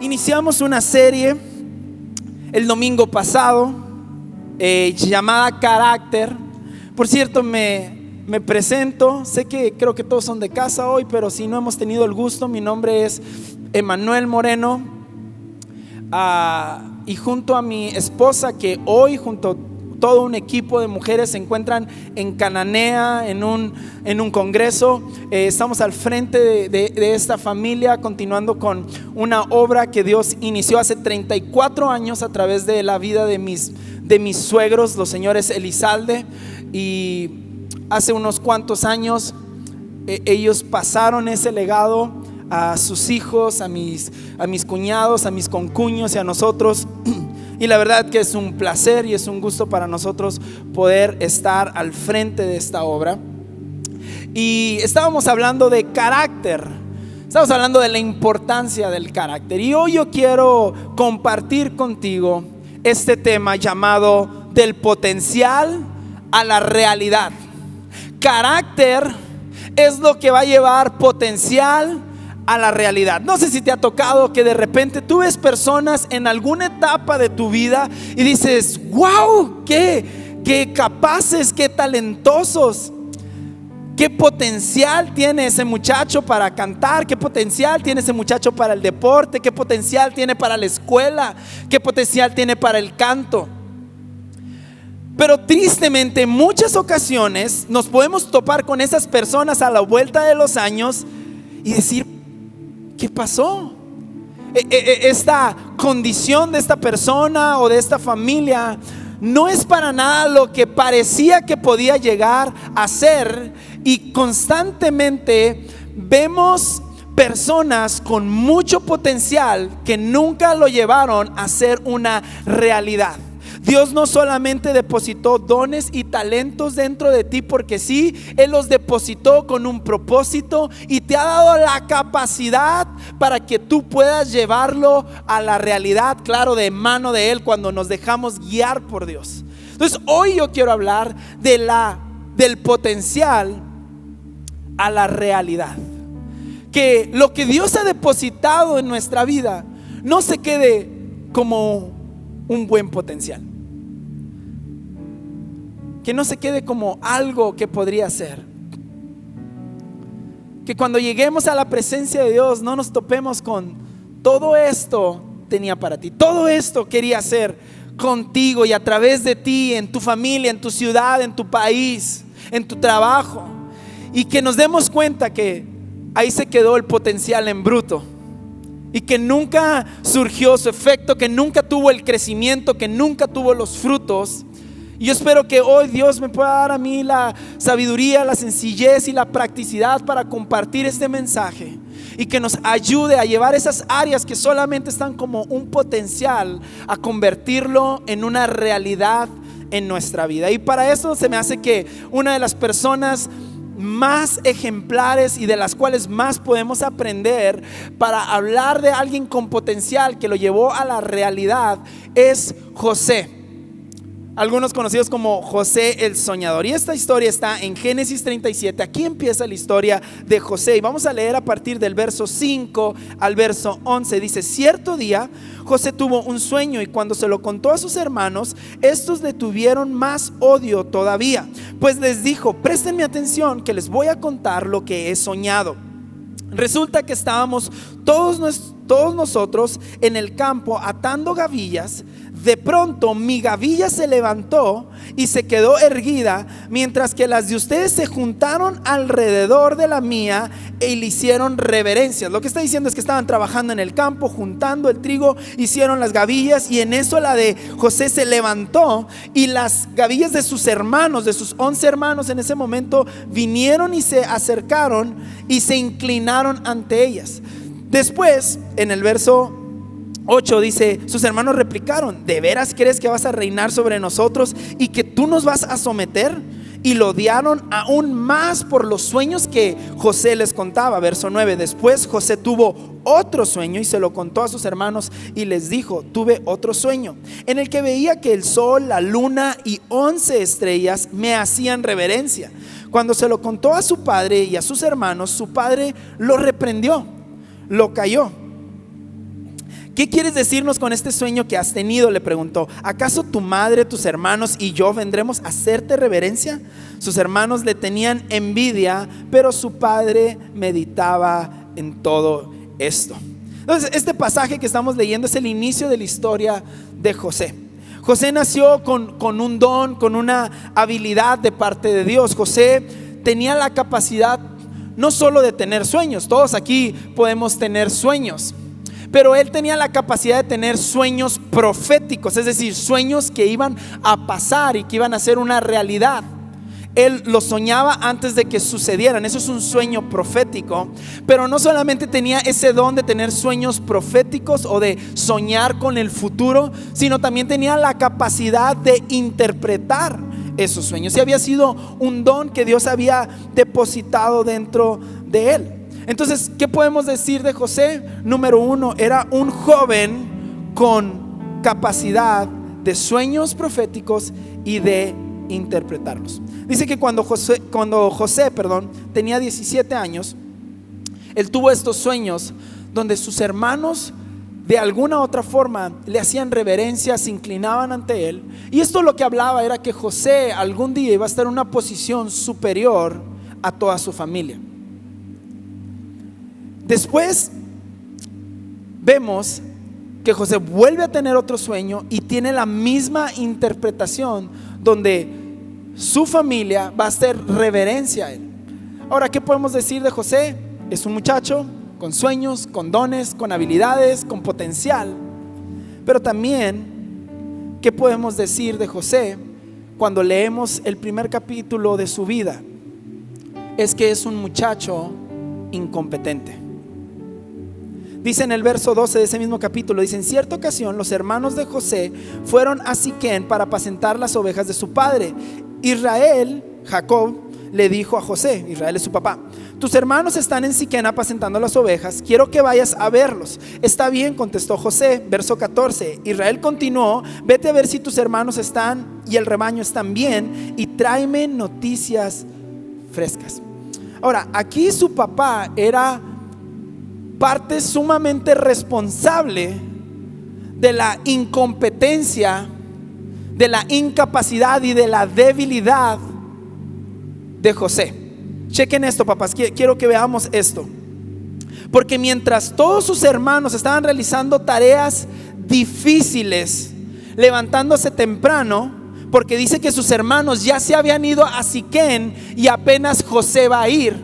Iniciamos una serie el domingo pasado llamada Carácter. Por cierto, me presento. Sé que creo que todos son de casa hoy, pero si no hemos tenido el gusto, mi nombre es Emanuel Moreno, y junto a mi esposa, que hoy junto a todo un equipo de mujeres se encuentran en Cananea en un congreso. Estamos al frente de esta familia, continuando con una obra que Dios inició hace 34 años a través de la vida de mis suegros, los señores Elizalde. Y hace unos cuantos años ellos pasaron ese legado a sus hijos, a mis cuñados, a mis concuños y a nosotros. Y la verdad que es un placer y es un gusto para nosotros poder estar al frente de esta obra. Y estábamos hablando de carácter, estamos hablando de la importancia del carácter. Y hoy yo quiero compartir contigo este tema llamado del potencial a la realidad. Carácter es lo que va a llevar potencial a la realidad. No sé si te ha tocado que de repente tú ves personas en alguna etapa de tu vida y dices: wow, qué capaces, qué talentosos, qué potencial tiene ese muchacho para cantar, qué potencial tiene ese muchacho para el deporte, qué potencial tiene para la escuela, qué potencial tiene para el canto. Pero tristemente en muchas ocasiones nos podemos topar con esas personas a la vuelta de los años y decir: ¿qué pasó? Esta condición de esta persona o de esta familia no es para nada lo que parecía que podía llegar a ser. Y constantemente vemos personas con mucho potencial que nunca lo llevaron a ser una realidad. Dios no solamente depositó dones y talentos dentro de ti porque sí, Él los depositó con un propósito y te ha dado la capacidad para que tú puedas llevarlo a la realidad, claro, de mano de Él, cuando nos dejamos guiar por Dios. Entonces hoy yo quiero hablar del potencial a la realidad. Que lo que Dios ha depositado en nuestra vida no se quede como un buen potencial, que no se quede como algo que podría ser. Que cuando lleguemos a la presencia de Dios no nos topemos con: todo esto tenía para ti, todo esto quería hacer contigo y a través de ti, en tu familia, en tu ciudad, en tu país, en tu trabajo. Y que nos demos cuenta que ahí se quedó el potencial en bruto y que nunca surgió su efecto, que nunca tuvo el crecimiento, que nunca tuvo los frutos. Y yo espero que hoy Dios me pueda dar a mí la sabiduría, la sencillez y la practicidad para compartir este mensaje, y que nos ayude a llevar esas áreas que solamente están como un potencial, a convertirlo en una realidad en nuestra vida. Y para eso se me hace que una de las personas más ejemplares y de las cuales más podemos aprender para hablar de alguien con potencial que lo llevó a la realidad es José, algunos conocidos como José el soñador. Y esta historia está en Génesis 37. Aquí empieza la historia de José y vamos a leer a partir del verso 5 al verso 11. Dice: cierto día José tuvo un sueño, y cuando se lo contó a sus hermanos, estos le tuvieron más odio todavía, pues les dijo: préstenme atención, que les voy a contar lo que he soñado. Resulta que estábamos todos nosotros en el campo atando gavillas. De pronto mi gavilla se levantó y se quedó erguida, mientras que las de ustedes se juntaron alrededor de la mía y le hicieron reverencias. Lo que está diciendo es que estaban trabajando en el campo, juntando el trigo, hicieron las gavillas, y en eso la de José se levantó, y las gavillas de sus hermanos, de sus 11 hermanos en ese momento, vinieron y se acercaron y se inclinaron ante ellas. Después, en el verso 8 dice: sus hermanos replicaron: ¿de veras crees que vas a reinar sobre nosotros y que tú nos vas a someter? Y lo odiaron aún más por los sueños que José les contaba. Verso 9: después José tuvo otro sueño y se lo contó a sus hermanos y les dijo: tuve otro sueño en el que veía que el sol, la luna y 11 estrellas me hacían reverencia. Cuando se lo contó a su padre y a sus hermanos, su padre lo reprendió, lo calló. ¿qué quieres decirnos con este sueño que has tenido?, le preguntó. ¿Acaso tu madre, tus hermanos y yo vendremos a hacerte reverencia? Sus hermanos le tenían envidia, pero su padre meditaba en todo esto. Entonces, este pasaje que estamos leyendo es el inicio de la historia de José. José nació con un don, con una habilidad de parte de Dios. José tenía la capacidad no solo de tener sueños, todos aquí podemos tener sueños, pero él tenía la capacidad de tener sueños proféticos, es decir, sueños que iban a pasar y que iban a ser una realidad. Él los soñaba antes de que sucedieran. Eso es un sueño profético. Pero no solamente tenía ese don de tener sueños proféticos o de soñar con el futuro, sino también tenía la capacidad de interpretar esos sueños. Y había sido un don que Dios había depositado dentro de él. Entonces, ¿qué podemos decir de José? Número uno, era un joven con capacidad de sueños proféticos y de interpretarlos. Dice que cuando José tenía 17 años, él tuvo estos sueños donde sus hermanos de alguna otra forma le hacían reverencia, se inclinaban ante él. Y esto lo que hablaba era que José algún día iba a estar en una posición superior a toda su familia. Después vemos que José vuelve a tener otro sueño y tiene la misma interpretación, donde su familia va a hacer reverencia a él. Ahora, ¿qué podemos decir de José? Es un muchacho con sueños, con dones, con habilidades, con potencial. Pero también, ¿qué podemos decir de José cuando leemos el primer capítulo de su vida? Es que es un muchacho incompetente. Dice en el verso 12 de ese mismo capítulo, dice: en cierta ocasión los hermanos de José fueron a Siquén para apacentar las ovejas de su padre. Israel, Jacob, le dijo a José, Israel es su papá: tus hermanos están en Siquén apacentando las ovejas, quiero que vayas a verlos. Está bien, contestó José. Verso 14, Israel continuó: vete a ver si tus hermanos están y el rebaño están bien, y tráeme noticias frescas. Ahora, aquí su papá era parte sumamente responsable de la incompetencia, de la incapacidad y de la debilidad de José. Chequen esto, papás, quiero que veamos esto. Porque mientras todos sus hermanos estaban realizando tareas difíciles, levantándose temprano, porque dice que sus hermanos ya se habían ido a Siquén y apenas José va a ir.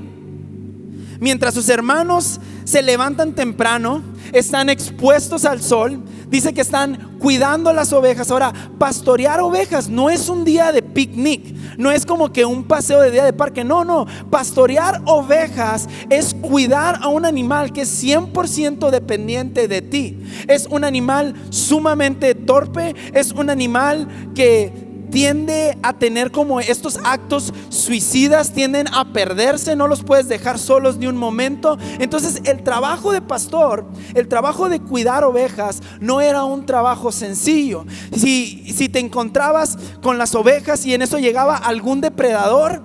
Mientras sus hermanos se levantan temprano, están expuestos al sol, dice que están cuidando las ovejas. Ahora, pastorear ovejas no es un día de picnic, no es como que un paseo de día de parque, no, pastorear ovejas es cuidar a un animal que es 100% dependiente de ti. Es un animal sumamente torpe, es un animal que tiende a tener como estos actos suicidas, tienden a perderse, no los puedes dejar solos ni un momento. Entonces el trabajo de pastor, el trabajo de cuidar ovejas no era un trabajo sencillo. Si te encontrabas con las ovejas y en eso llegaba algún depredador,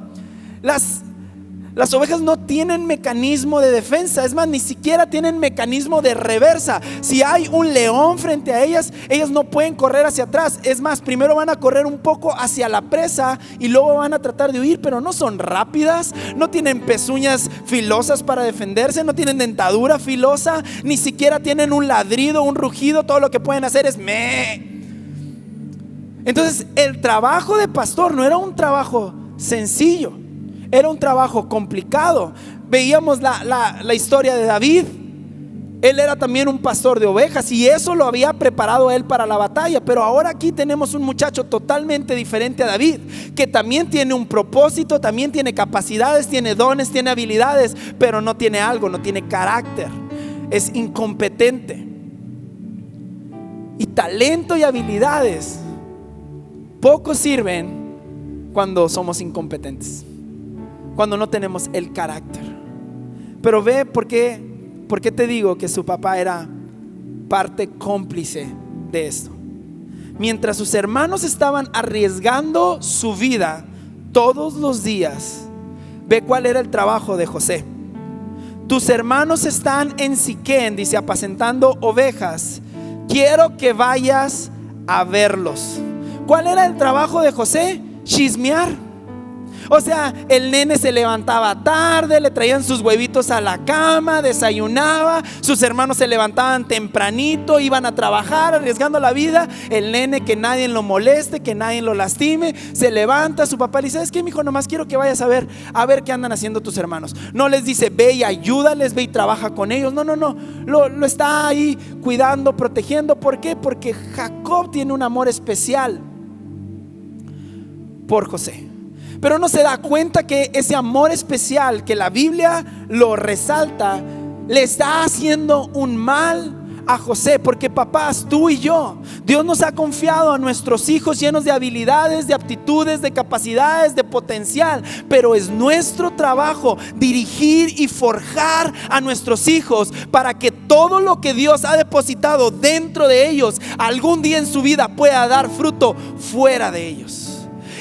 las ovejas no tienen mecanismo de defensa, es más, ni siquiera tienen mecanismo de reversa. Si hay un león frente a ellas, ellas no pueden correr hacia atrás. Es más, primero van a correr un poco hacia la presa y luego van a tratar de huir, pero no son rápidas, no tienen pezuñas filosas para defenderse, no tienen dentadura filosa, ni siquiera tienen un ladrido, un rugido. Todo lo que pueden hacer es meh. Entonces el trabajo de pastor no era un trabajo sencillo, era un trabajo complicado. Veíamos la historia de David. Él era también un pastor de ovejas y eso lo había preparado él para la batalla. Pero ahora aquí tenemos un muchacho totalmente diferente a David, que también tiene un propósito, también tiene capacidades, tiene dones, tiene habilidades, pero no tiene algo, no tiene carácter. Es incompetente. Y talento y habilidades poco sirven cuando somos incompetentes, cuando no tenemos el carácter. Pero ve por qué te digo que su papá era parte cómplice de esto. Mientras sus hermanos estaban arriesgando su vida todos los días, ve cuál era el trabajo de José. Tus hermanos están en Siquén, dice, apacentando ovejas. quiero que vayas a verlos. ¿Cuál era el trabajo de José? Chismear. O sea, el nene se levantaba tarde, le traían sus huevitos a la cama, desayunaba, sus hermanos se levantaban tempranito, iban a trabajar arriesgando la vida. El nene, que nadie lo moleste, que nadie lo lastime, se levanta, su papá le dice: ¿sabes qué, mijo? Nomás quiero que vayas a ver qué andan haciendo tus hermanos. No les dice: ve y ayúdales, ve y trabaja con ellos. No, lo está ahí cuidando, protegiendo. ¿Por qué? Porque Jacob tiene un amor especial por José. Pero no se da cuenta que ese amor especial que la Biblia lo resalta le está haciendo un mal a José. Porque papás, tú y yo, Dios nos ha confiado a nuestros hijos llenos de habilidades, de aptitudes, de capacidades, de potencial. Pero es nuestro trabajo dirigir y forjar a nuestros hijos para que todo lo que Dios ha depositado dentro de ellos algún día en su vida pueda dar fruto fuera de ellos.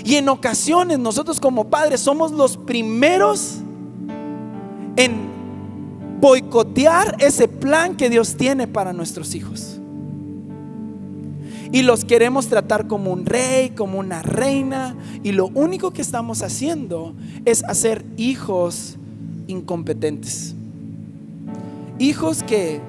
Y en ocasiones nosotros como padres somos los primeros en boicotear ese plan que Dios tiene para nuestros hijos. Y los queremos tratar como un rey, como una reina. Y lo único que estamos haciendo es hacer hijos incompetentes. Hijos que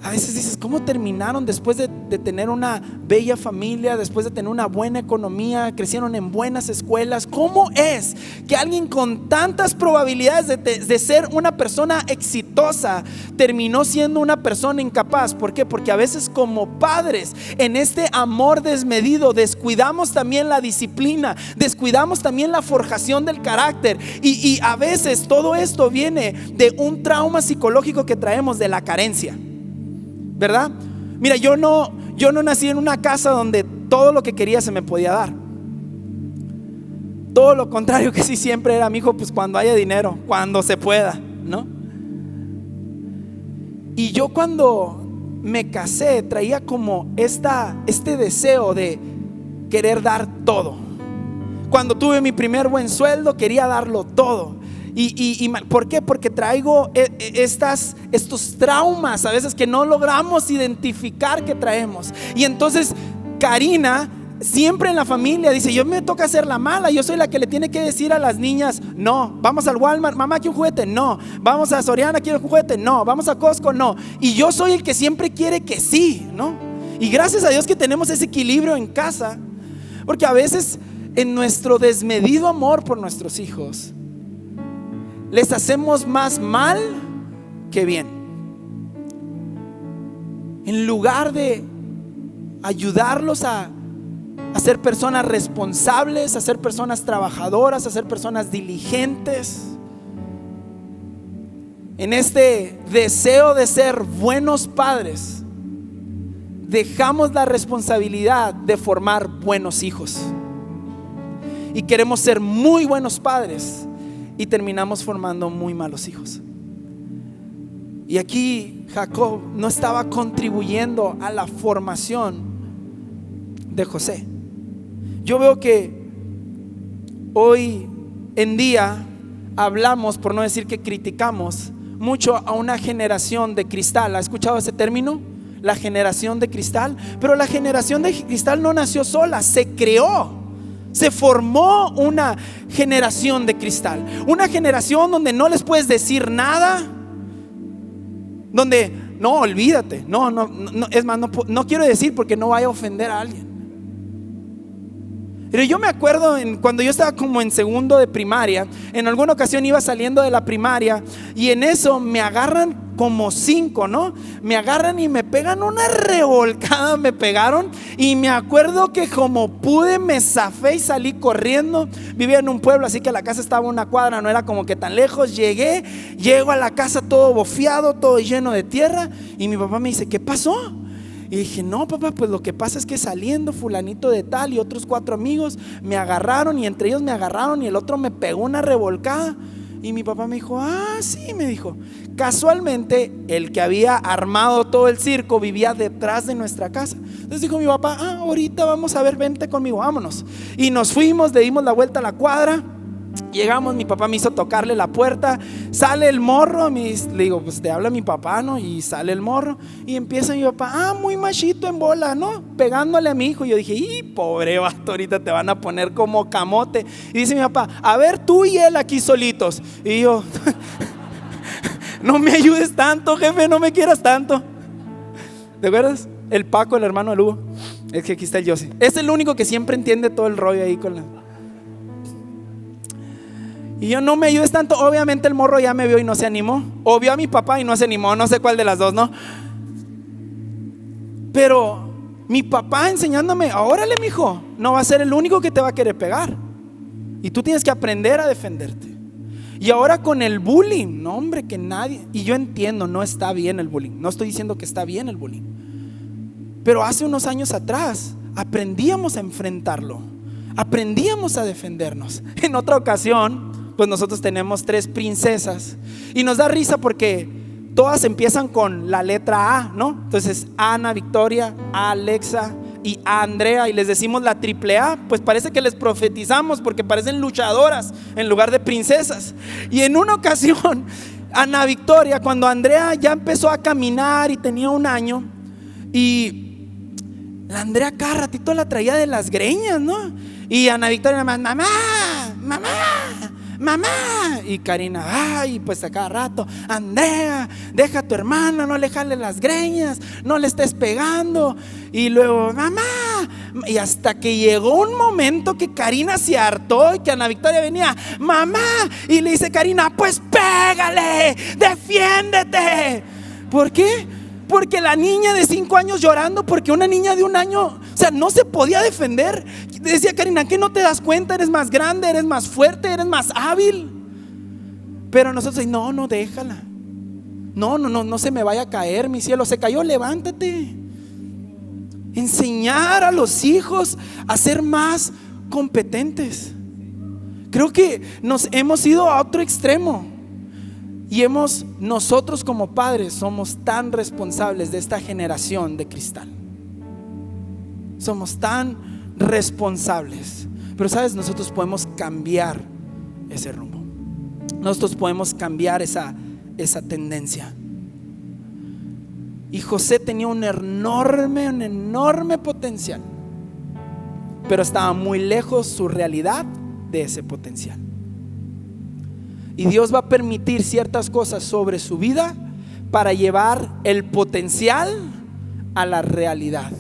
a veces dices: ¿cómo terminaron después de tener una bella familia, después de tener una buena economía, crecieron en buenas escuelas? ¿Cómo es que alguien con tantas probabilidades de ser una persona exitosa terminó siendo una persona incapaz? ¿Por qué? Porque a veces como padres, en este amor desmedido, descuidamos también la disciplina, descuidamos también la forjación del carácter. Y a veces todo esto viene de un trauma psicológico que traemos de la carencia, ¿verdad? Mira, yo no nací en una casa donde todo lo que quería se me podía dar. Todo lo contrario, que sí siempre era: mi hijo, pues cuando haya dinero, cuando se pueda, ¿no? Y yo cuando me casé traía como este deseo de querer dar todo. Cuando tuve mi primer buen sueldo, quería darlo todo. ¿Y por qué? Porque traigo estos traumas a veces que no logramos identificar que traemos. Y entonces Karina siempre en la familia dice: yo me toca hacer la mala, yo soy la que le tiene que decir a las niñas: no, vamos al Walmart, mamá, ¿quiere un juguete? No. Vamos a Soriana, ¿quiere un juguete? No. Vamos a Costco, no. Y yo soy el que siempre quiere que sí, ¿no? Y gracias a Dios que tenemos ese equilibrio en casa, porque a veces en nuestro desmedido amor por nuestros hijos les hacemos más mal que bien. En lugar de ayudarlos a ser personas responsables, a ser personas trabajadoras, a ser personas diligentes, en este deseo de ser buenos padres, dejamos la responsabilidad de formar buenos hijos. Y queremos ser muy buenos padres y terminamos formando muy malos hijos. Y aquí Jacob no estaba contribuyendo a la formación de José. Yo veo que hoy en día hablamos, por no decir que criticamos mucho a una generación de cristal. ¿Ha escuchado ese término? La generación de cristal. Pero la generación de cristal no nació sola, se creó. Se formó una generación de cristal, una generación donde no les puedes decir nada, donde no, olvídate, no, es más, no quiero decir porque no vaya a ofender a alguien. Pero yo me acuerdo cuando yo estaba como en segundo de primaria, en alguna ocasión iba saliendo de la primaria y en eso me agarran como 5, ¿no? Me agarran y me pegan una revolcada, me pegaron. Y me acuerdo que como pude me zafé y salí corriendo. Vivía en un pueblo, así que la casa estaba a una cuadra, no era como que tan lejos. Llego a la casa todo bofiado, todo lleno de tierra. Y mi papá me dice: ¿qué pasó? Y dije: no, papá, pues lo que pasa es que saliendo fulanito de tal y otros 4 amigos me agarraron, y entre ellos me agarraron y el otro me pegó una revolcada. Y mi papá me dijo: ah, sí, me dijo. Casualmente el que había armado todo el circo vivía detrás de nuestra casa. Entonces dijo mi papá: ah, ahorita vamos a ver, vente conmigo, vámonos. Y nos fuimos, le dimos la vuelta a la cuadra. Llegamos, mi papá me hizo tocarle la puerta, sale el morro, le digo, pues te habla mi papá, ¿no? Y sale el morro y empieza mi papá, muy machito en bola, ¿no? Pegándole a mi hijo. Yo dije, pobre vato, ahorita te van a poner como camote. Y dice mi papá, a ver tú y él aquí solitos. Y yo, no me ayudes tanto, jefe, no me quieras tanto. ¿De acuerdas? El Paco, el hermano de Lugo. Es que aquí está el Yossi. Es el único que siempre entiende todo el rollo ahí con la... Y yo, no me ayudes tanto. Obviamente el morro ya me vio y no se animó, o vio a mi papá y no se animó, no sé cuál de las dos, ¿no? Pero mi papá enseñándome, órale mijo, no va a ser el único que te va a querer pegar, y tú tienes que aprender a defenderte. Y ahora con el bullying, no hombre, que nadie, y yo entiendo, no está bien el bullying, no estoy diciendo que está bien el bullying, pero hace unos años atrás aprendíamos a enfrentarlo, aprendíamos a defendernos. En otra ocasión, pues nosotros tenemos 3 princesas y nos da risa porque todas empiezan con la letra A, ¿no? Entonces Ana Victoria, A Alexa y A Andrea, y les decimos la triple A, pues parece que les profetizamos porque parecen luchadoras en lugar de princesas. Y en una ocasión Ana Victoria, cuando Andrea ya empezó a caminar y tenía 1 año, y la Andrea cada ratito la traía de las greñas, ¿no? Y Ana Victoria nada más, mamá, mamá, mamá. Y Karina, ay, pues a cada rato, Andrea, deja a tu hermana, no le jales las greñas, no le estés pegando. Y luego, mamá. Y hasta que llegó un momento que Karina se hartó y que Ana Victoria venía, mamá. Y le dice Karina, pues pégale, defiéndete. ¿Por qué? Porque la niña de 5 años llorando porque una niña de 1 año, o sea, no se podía defender. Decía Karina, ¿qué no te das cuenta? Eres más grande, eres más fuerte, eres más hábil. Pero nosotros, no, déjala. No se me vaya a caer, mi cielo. Se cayó, levántate. Enseñar a los hijos a ser más competentes. Creo que nos hemos ido a otro extremo. Y nosotros como padres somos tan responsables de esta generación de cristal. Somos tan responsables. Pero sabes, nosotros podemos cambiar ese rumbo. Nosotros podemos cambiar esa tendencia. Y José tenía un enorme potencial, pero estaba muy lejos su realidad de ese potencial. Y Dios va a permitir ciertas cosas sobre su vida para llevar el potencial a la realidad.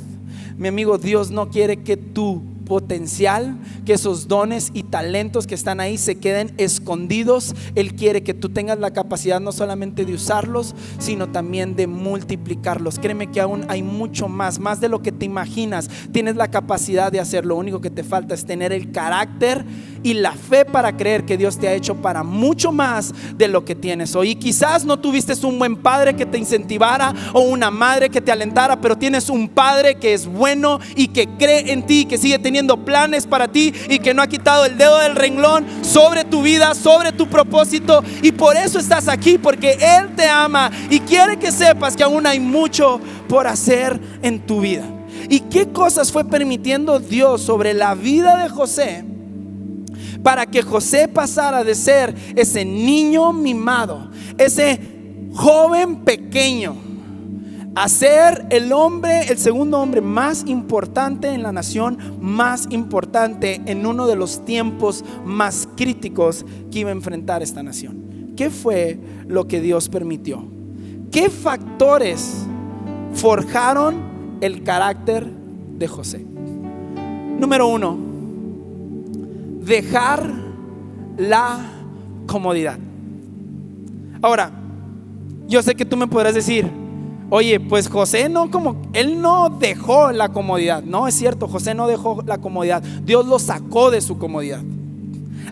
Mi amigo, Dios no quiere que tu potencial, que esos dones y talentos que están ahí se queden escondidos. Él quiere que tú tengas la capacidad no solamente de usarlos, sino también de multiplicarlos. Créeme que aún hay mucho más de lo que te imaginas. Tienes la capacidad de hacerlo. Lo único que te falta es tener el carácter y la fe para creer que Dios te ha hecho para mucho más de lo que tienes hoy. Y quizás no tuviste un buen padre que te incentivara o una madre que te alentara, pero tienes un padre que es bueno y que cree en ti, que sigue teniendo planes para ti y que no ha quitado el dedo del renglón sobre tu vida, sobre tu propósito. Y por eso estás aquí, porque Él te ama y quiere que sepas que aún hay mucho por hacer en tu vida. ¿Y qué cosas fue permitiendo Dios sobre la vida de José para que José pasara de ser ese niño mimado, ese joven pequeño, a ser el segundo hombre más importante en la nación, más importante en uno de los tiempos más críticos que iba a enfrentar esta nación? ¿Qué fue lo que Dios permitió? ¿Qué factores forjaron el carácter de José? Número 1, dejar la comodidad. Ahora, yo sé que tú me podrás decir, oye, pues José él no dejó la comodidad. No, es cierto, José no dejó la comodidad. Dios lo sacó de su comodidad.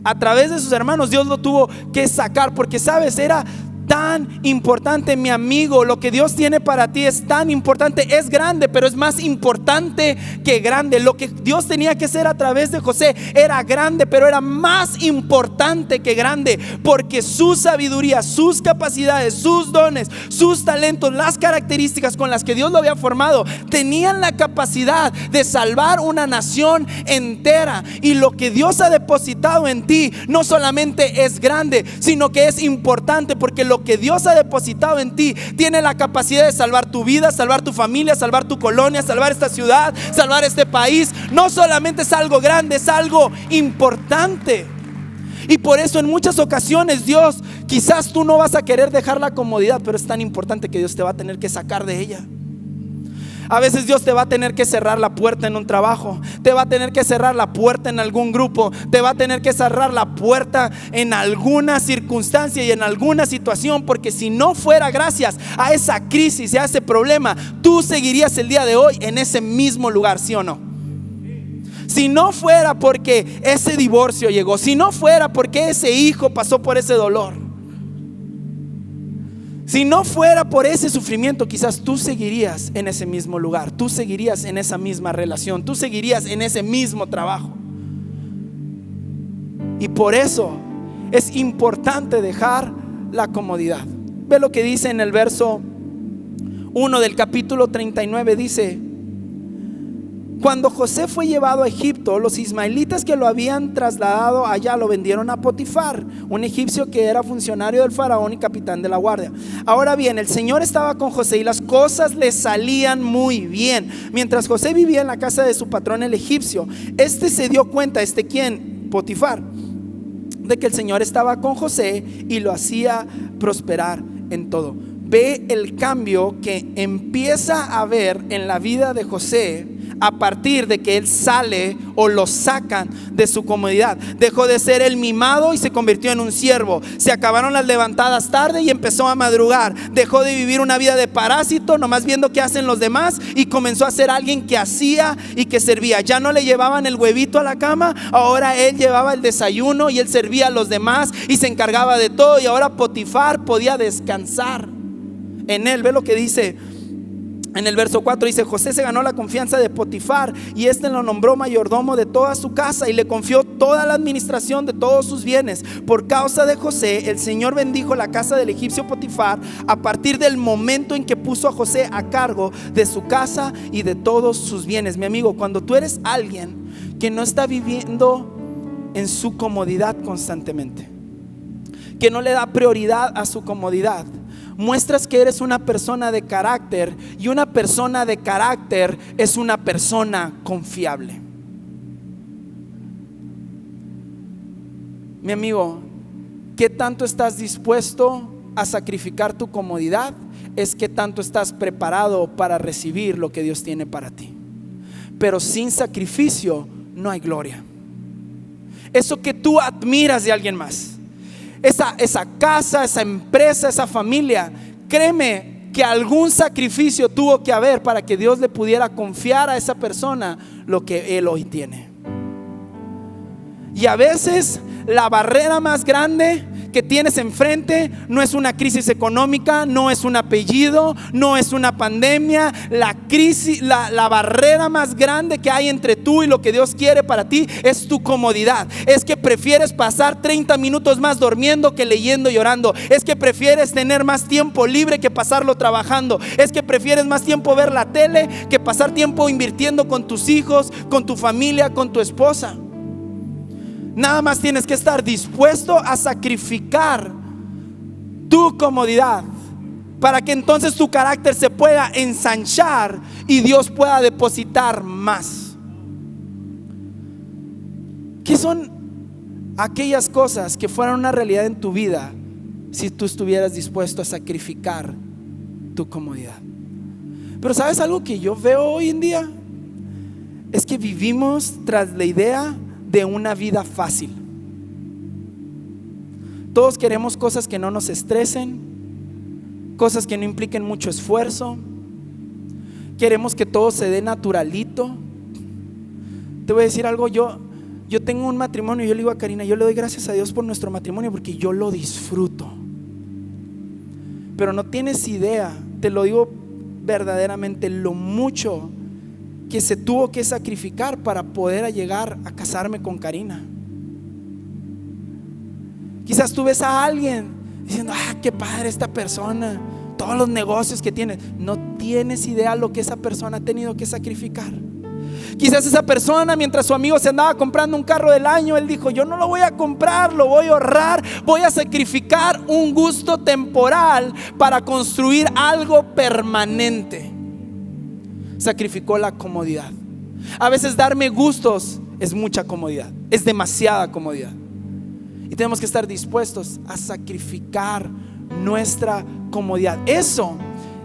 A través de sus hermanos Dios lo tuvo que sacar, porque sabes, era tan importante, mi amigo. Lo que Dios tiene para ti es tan importante. Es grande, pero es más importante que grande. Lo que Dios tenía que hacer a través de José era grande, pero era más importante que grande, porque su sabiduría, sus capacidades, sus dones, sus talentos, las características con las que Dios lo había formado, tenían la capacidad de salvar una nación entera. Y lo que Dios ha depositado en ti no solamente es grande, sino que es importante, porque lo que Dios ha depositado en ti tiene la capacidad de salvar tu vida, salvar tu familia, salvar tu colonia, salvar esta ciudad, salvar este país. No solamente es algo grande, es algo importante. Y por eso en muchas ocasiones Dios, quizás tú no vas a querer dejar la comodidad, pero es tan importante que Dios te va a tener que sacar de ella. A veces Dios te va a tener que cerrar la puerta en un trabajo, te va a tener que cerrar la puerta en algún grupo, te va a tener que cerrar la puerta en alguna circunstancia y en alguna situación, porque si no fuera gracias a esa crisis y a ese problema, tú seguirías el día de hoy en ese mismo lugar, ¿sí o no? Si no fuera porque ese divorcio llegó, si no fuera porque ese hijo pasó por ese dolor, si no fuera por ese sufrimiento, quizás tú seguirías en ese mismo lugar, tú seguirías en esa misma relación, tú seguirías en ese mismo trabajo. Y por eso es importante dejar la comodidad. Ve lo que dice en el verso 1 del capítulo 39, dice: cuando José fue llevado a Egipto, los ismaelitas que lo habían trasladado allá lo vendieron a Potifar, un egipcio que era funcionario del faraón y capitán de la guardia. Ahora bien, el Señor estaba con José y las cosas le salían muy bien. Mientras José vivía en la casa de su patrón el egipcio, este se dio cuenta, ¿quién? Potifar, de que el Señor estaba con José y lo hacía prosperar en todo. Ve el cambio que empieza a haber en la vida de José a partir de que él sale o lo sacan de su comodidad. Dejó de ser el mimado y se convirtió en un siervo. Se acabaron las levantadas tarde y empezó a madrugar. Dejó de vivir una vida de parásito, nomás viendo qué hacen los demás, y comenzó a ser alguien que hacía y que servía. Ya no le llevaban el huevito a la cama, ahora él llevaba el desayuno y él servía a los demás y se encargaba de todo. Y ahora Potifar podía descansar en él. Ve lo que dice en el verso 4, dice: José se ganó la confianza de Potifar y este lo nombró mayordomo de toda su casa y le confió toda la administración de todos sus bienes. Por causa de José, el Señor bendijo la casa del egipcio Potifar a partir del momento en que puso a José a cargo de su casa y de todos sus bienes. Mi amigo, cuando tú eres alguien que no está viviendo en su comodidad constantemente, que no le da prioridad a su comodidad, muestras que eres una persona de carácter, y una persona de carácter es una persona confiable. Mi amigo, ¿qué tanto estás dispuesto a sacrificar tu comodidad? Es que tanto estás preparado para recibir lo que Dios tiene para ti. Pero sin sacrificio no hay gloria. Eso que tú admiras de alguien más, esa casa, esa empresa, esa familia, créeme que algún sacrificio tuvo que haber para que Dios le pudiera confiar a esa persona lo que él hoy tiene. Y a veces la barrera más grande que tienes enfrente no es una crisis económica, no es un apellido, no es una pandemia. La crisis, la barrera más grande que hay entre tú y lo que Dios quiere para ti es tu comodidad. Es que prefieres pasar 30 minutos más durmiendo que leyendo y orando. Es que prefieres tener más tiempo libre que pasarlo trabajando. Es que prefieres más tiempo ver la tele que pasar tiempo invirtiendo con tus hijos, con tu familia, con tu esposa. Nada más tienes que estar dispuesto a sacrificar tu comodidad para que entonces tu carácter se pueda ensanchar y Dios pueda depositar más. ¿Qué son aquellas cosas que fueran una realidad en tu vida si tú estuvieras dispuesto a sacrificar tu comodidad? Pero ¿sabes algo que yo veo hoy en día? Es que vivimos tras la idea de una vida fácil. Todos queremos cosas que no nos estresen, cosas que no impliquen mucho esfuerzo. Queremos que todo se dé naturalito. Te voy a decir algo, yo tengo un matrimonio y yo le digo a Karina, yo le doy gracias a Dios por nuestro matrimonio porque yo lo disfruto. Pero no tienes idea, te lo digo verdaderamente, lo mucho que se tuvo que sacrificar para poder llegar a casarme con Karina. Quizás tú ves a alguien diciendo: qué padre esta persona, todos los negocios que tiene. No tienes idea lo que esa persona ha tenido que sacrificar. Quizás esa persona, mientras su amigo se andaba comprando un carro del año, él dijo: yo no lo voy a comprar, lo voy a ahorrar, voy a sacrificar un gusto temporal para construir algo permanente. Sacrificó la comodidad. A veces darme gustos es mucha comodidad, es demasiada comodidad, y tenemos que estar dispuestos a sacrificar nuestra comodidad. Eso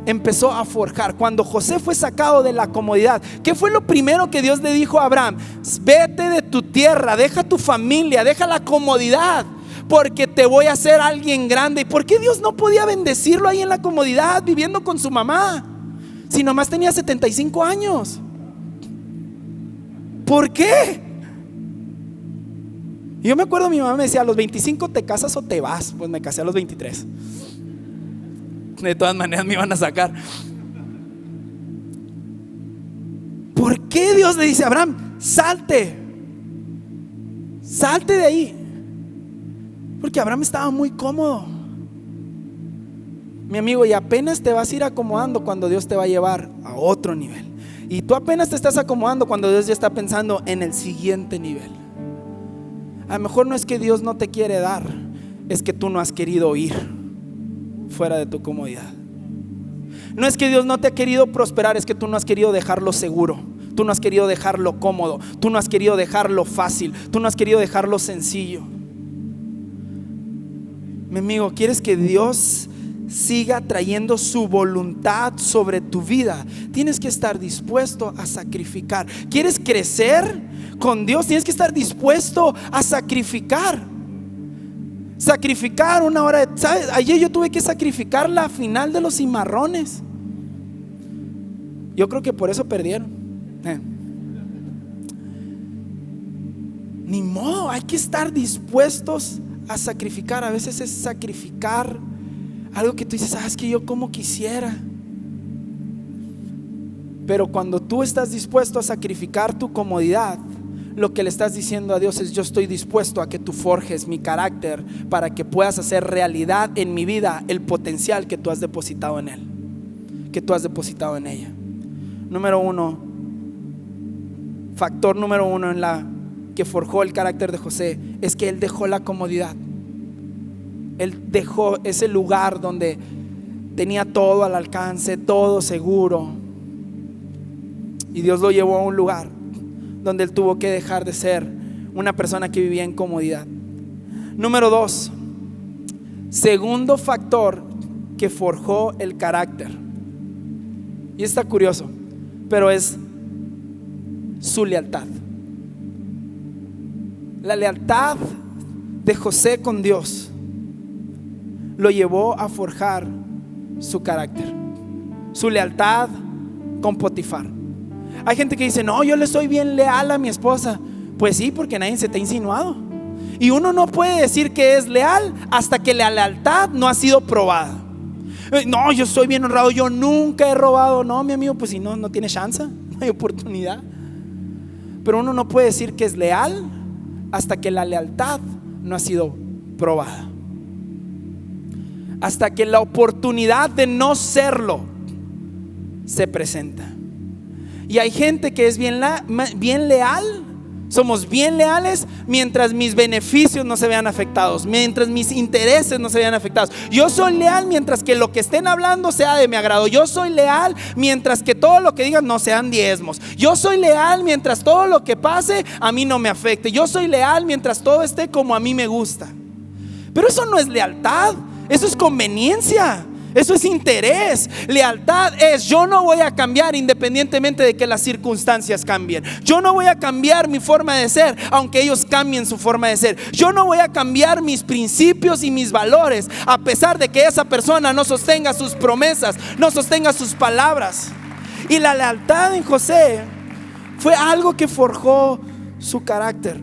empezó a forjar. Cuando José fue sacado de la comodidad, ¿qué fue lo primero que Dios le dijo a Abraham? Vete de tu tierra, deja tu familia, deja la comodidad, porque te voy a hacer alguien grande. ¿Y por qué Dios no podía bendecirlo ahí en la comodidad, viviendo con su mamá, si nomás tenía 75 años? ¿Por qué? Yo me acuerdo, mi mamá me decía: a los 25 te casas o te vas. Pues me casé a los 23. De todas maneras me iban a sacar. ¿Por qué Dios le dice a Abraham: salte de ahí? Porque Abraham estaba muy cómodo. Mi amigo, y apenas te vas a ir acomodando cuando Dios te va a llevar a otro nivel. Y tú apenas te estás acomodando cuando Dios ya está pensando en el siguiente nivel. A lo mejor no es que Dios no te quiere dar, es que tú no has querido ir fuera de tu comodidad. No es que Dios no te ha querido prosperar, es que tú no has querido dejarlo seguro, tú no has querido dejarlo cómodo, tú no has querido dejarlo fácil, tú no has querido dejarlo sencillo. Mi amigo, ¿quieres que Dios siga trayendo su voluntad sobre tu vida? Tienes que estar dispuesto a sacrificar. ¿Quieres crecer con Dios? Tienes que estar dispuesto a sacrificar. Sacrificar una hora de, ¿sabes? Ayer yo tuve que sacrificar la final de los Cimarrones. Yo creo que por eso perdieron. Ni modo, hay que estar dispuestos a sacrificar. A veces es sacrificar algo que tú dices: es que yo como quisiera. Pero cuando tú estás dispuesto a sacrificar tu comodidad, lo que le estás diciendo a Dios es: yo estoy dispuesto a que tú forjes mi carácter para que puedas hacer realidad en mi vida el potencial que tú has depositado en él, que tú has depositado en ella. Factor número uno en la que forjó el carácter de José es que él dejó la comodidad. Él dejó ese lugar donde tenía todo al alcance, todo seguro, y Dios lo llevó a un lugar donde él tuvo que dejar de ser una persona que vivía en comodidad. Número 2, segundo factor que forjó el carácter, y está curioso, pero es su lealtad. La lealtad de José con Dios lo llevó a forjar su carácter. Su lealtad con Potifar. Hay gente que dice: no, yo le soy bien leal a mi esposa. Pues sí, porque nadie se te ha insinuado. Y uno no puede decir que es leal hasta que la lealtad no ha sido probada. No, yo soy bien honrado, yo nunca he robado. No, mi amigo, pues si no tiene chance, no hay oportunidad. Pero uno no puede decir que es leal hasta que la lealtad no ha sido probada, hasta que la oportunidad de no serlo se presenta. Y hay gente que es bien leal. Somos bien leales mientras mis beneficios no se vean afectados, mientras mis intereses no se vean afectados. Yo soy leal mientras que lo que estén hablando sea de mi agrado. Yo soy leal mientras que todo lo que digan no sean diezmos. Yo soy leal mientras todo lo que pase a mí no me afecte. Yo soy leal mientras todo esté como a mí me gusta. Pero eso no es lealtad, eso es conveniencia. Eso es interés. Lealtad es: yo no voy a cambiar independientemente de que las circunstancias cambien. Yo no voy a cambiar mi forma de ser aunque ellos cambien su forma de ser. Yo no voy a cambiar mis principios y mis valores a pesar de que esa persona no sostenga sus promesas, no sostenga sus palabras. Y la lealtad en José fue algo que forjó su carácter.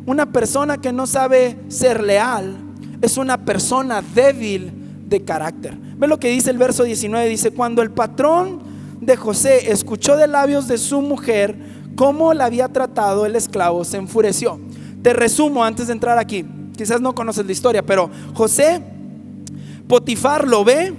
Una persona que no sabe ser leal es una persona débil de carácter. Ve lo que dice el verso 19, dice: cuando el patrón de José escuchó de labios de su mujer cómo la había tratado el esclavo, se enfureció. Te resumo antes de entrar aquí, quizás no conoces la historia, pero José, Potifar lo ve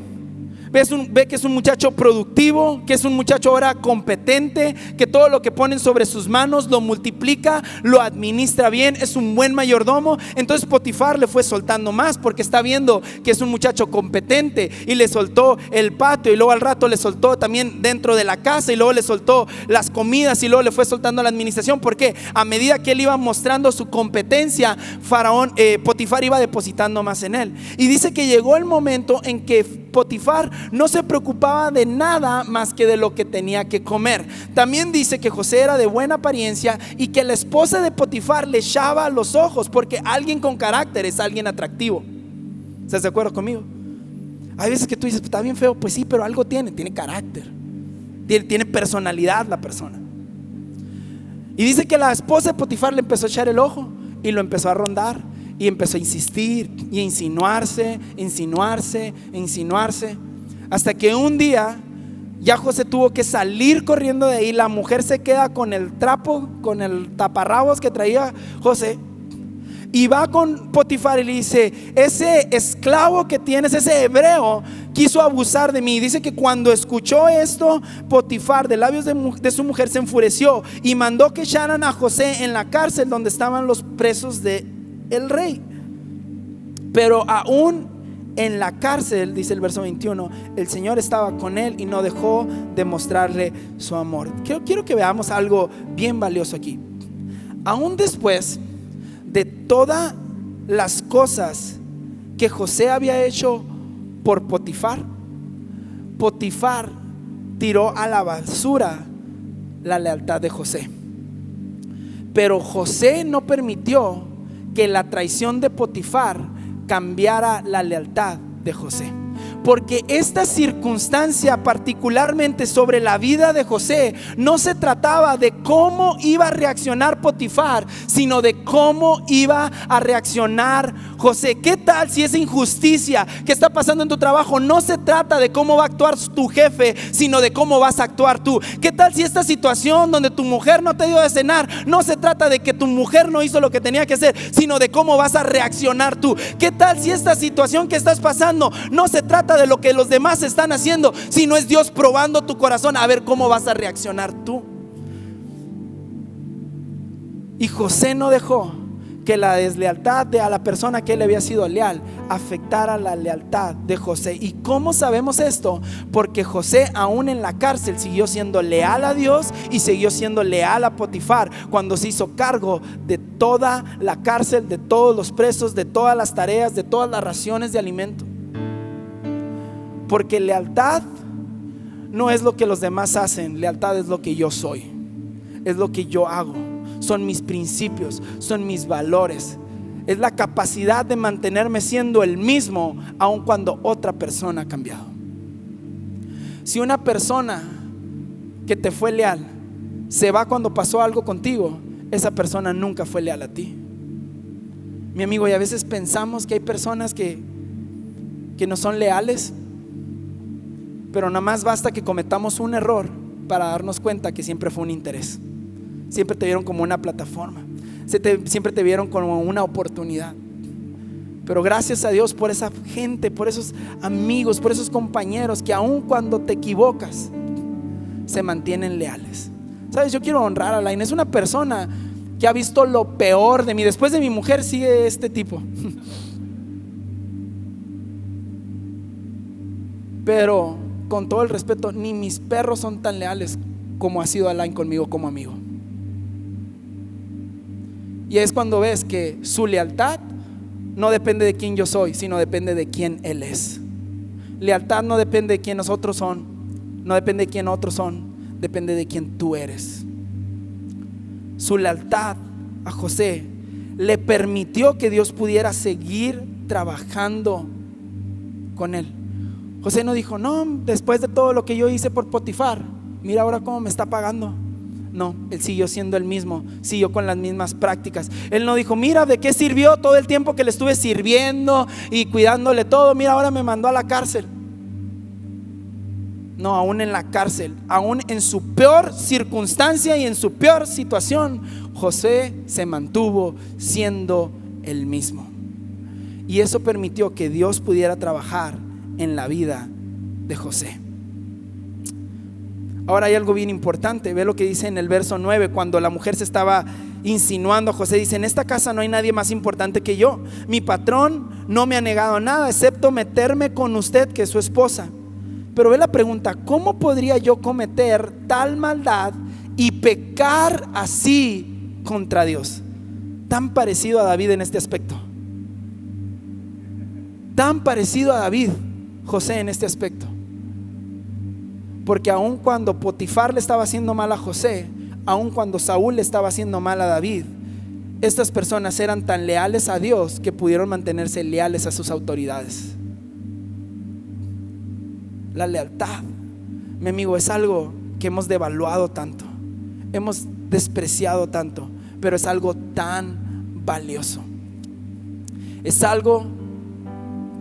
que es un muchacho productivo, que es un muchacho ahora competente, que todo lo que ponen sobre sus manos lo multiplica, lo administra bien, es un buen mayordomo. Entonces Potifar le fue soltando más porque está viendo que es un muchacho competente, y le soltó el patio, y luego al rato le soltó también dentro de la casa, y luego le soltó las comidas, y luego le fue soltando la administración, porque a medida que él iba mostrando su competencia, Potifar iba depositando más en él. Y dice que llegó el momento en que Potifar no se preocupaba de nada más que de lo que tenía que comer. También dice que José era de buena apariencia y que la esposa de Potifar le echaba los ojos, porque alguien con carácter es alguien atractivo. ¿Estás de acuerdo conmigo? Hay veces que tú dices: está bien feo. Pues sí, pero algo tiene carácter, tiene personalidad la persona. Y dice que la esposa de Potifar le empezó a echar el ojo y lo empezó a rondar, y empezó a insistir y a insinuarse, hasta que un día ya José tuvo que salir corriendo de ahí. La mujer se queda con el trapo, con el taparrabos que traía José, y va con Potifar y le dice: ese esclavo que tienes, ese hebreo, quiso abusar de mí. Dice que cuando escuchó esto, Potifar de labios de su mujer se enfureció y mandó que echaran a José en la cárcel donde estaban los presos de el rey. Pero aún en la cárcel, dice el verso 21, el Señor estaba con él y no dejó de mostrarle su amor. Quiero que veamos algo bien valioso aquí. Aún después de todas las cosas que José había hecho por Potifar, Potifar tiró a la basura la lealtad de José. Pero José no permitió que la traición de Potifar cambiara la lealtad de José, porque esta circunstancia, particularmente sobre la vida de José, no se trataba de cómo iba a reaccionar Potifar, sino de cómo iba a reaccionar José. ¿Qué tal si esa injusticia que está pasando en tu trabajo no se trata de cómo va a actuar tu jefe, sino de cómo vas a actuar tú? ¿Qué tal si esta situación donde tu mujer no te dio de cenar no se trata de que tu mujer no hizo lo que tenía que hacer, sino de cómo vas a reaccionar tú? ¿Qué tal si esta situación que estás pasando no se trata de lo que los demás están haciendo, sino es Dios probando tu corazón a ver cómo vas a reaccionar tú? Y José no dejó que la deslealtad de a la persona que él había sido leal afectara la lealtad de José. ¿Y cómo sabemos esto? Porque José, aún en la cárcel, siguió siendo leal a Dios y siguió siendo leal a Potifar cuando se hizo cargo de toda la cárcel, de todos los presos, de todas las tareas, de todas las raciones de alimento. Porque lealtad no es lo que los demás hacen, lealtad es lo que yo soy, es lo que yo hago, son mis principios, son mis valores, es la capacidad de mantenerme siendo el mismo aun cuando otra persona ha cambiado. Si una persona que te fue leal se va cuando pasó algo contigo, esa persona nunca fue leal a ti, mi amigo. Y a veces pensamos que hay personas que no son leales, pero nada más basta que cometamos un error para darnos cuenta que siempre fue un interés. Siempre te vieron como una plataforma, siempre te vieron como una oportunidad. Pero gracias a Dios por esa gente, por esos amigos, por esos compañeros que aun cuando te equivocas se mantienen leales. Sabes, yo quiero honrar a Lain. Es una persona que ha visto lo peor de mí. Después de mi mujer sigue este tipo. Pero con todo el respeto, ni mis perros son tan leales como ha sido Alain conmigo como amigo. Y es cuando ves que su lealtad no depende de quién yo soy, sino depende de quién él es. Lealtad no depende de quién nosotros son, no depende de quién otros son, depende de quién tú eres. Su lealtad a José le permitió que Dios pudiera seguir trabajando con él. José no dijo: no, después de todo lo que yo hice por Potifar, mira ahora cómo me está pagando. No, él siguió siendo el mismo, siguió con las mismas prácticas. Él no dijo, mira, ¿de qué sirvió todo el tiempo que le estuve sirviendo y cuidándole todo? Mira, ahora me mandó a la cárcel. No, aún en la cárcel, aún en su peor circunstancia y en su peor situación, José se mantuvo siendo el mismo. Y eso permitió que Dios pudiera trabajar en la vida de José. Ahora hay algo bien importante. Ve lo que dice en el verso 9, cuando la mujer se estaba insinuando a José. Dice, en esta casa no hay nadie más importante que yo. Mi patrón no me ha negado nada, excepto meterme con usted, que es su esposa. Pero ve la pregunta, ¿cómo podría yo cometer tal maldad y pecar así contra Dios? Tan parecido a David en este aspecto. Tan parecido a David, José, en este aspecto. Porque aun cuando Potifar le estaba haciendo mal a José, aun cuando Saúl le estaba haciendo mal a David, estas personas eran tan leales a Dios que pudieron mantenerse leales a sus autoridades. La lealtad, mi amigo, es algo que hemos devaluado tanto, hemos despreciado tanto, pero es algo tan valioso. Es algo